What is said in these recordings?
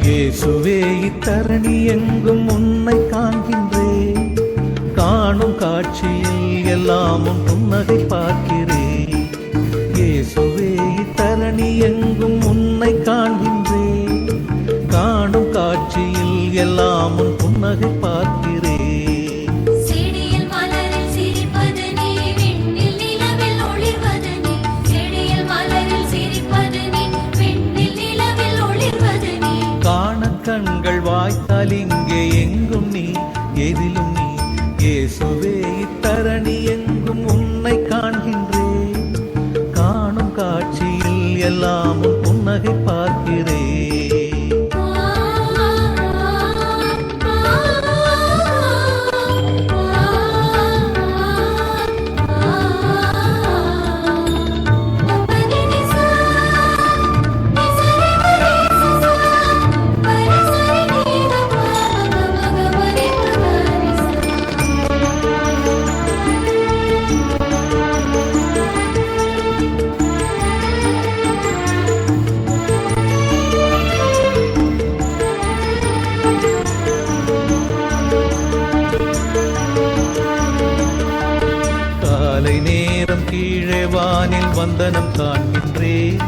இயேசுவே இத்தரணி எங்கும் உன்னை காண்கின்றேன். காணும் காட்சியில் எல்லாமும் புன்னகை பார்க்கிறேன். இயேசுவே இத்தரணி எங்கும் உன்னை காண்கின்றேன். காணும் காட்சியில் எல்லாமும் புன்னகை பார்க்கிறேன். கண்கள் வாய்த்தால் இங்கே எங்கும் நீ, எதிலும் நீ. இயேசுவே இத்தரணி எங்கும் உன்னை காண்கின்றேன். காணும் காட்சியில் எல்லாமும் புன்னகை பார்க்கிறேன். நேரம் கீழே வானில் வந்தனம் காண்கின்றேன்.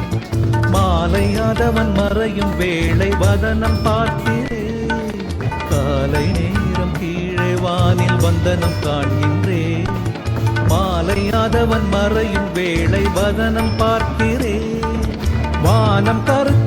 மாலையாதவன் மறையும் வேளை வதனம் பார்க்கிறேன். காலை நேரம் கீழே வானில் வந்தனம் காண்கின்றேன். மாலையாதவன் மறையும் வேளை வதனம் பார்க்கிறேன். வானம் கருத்து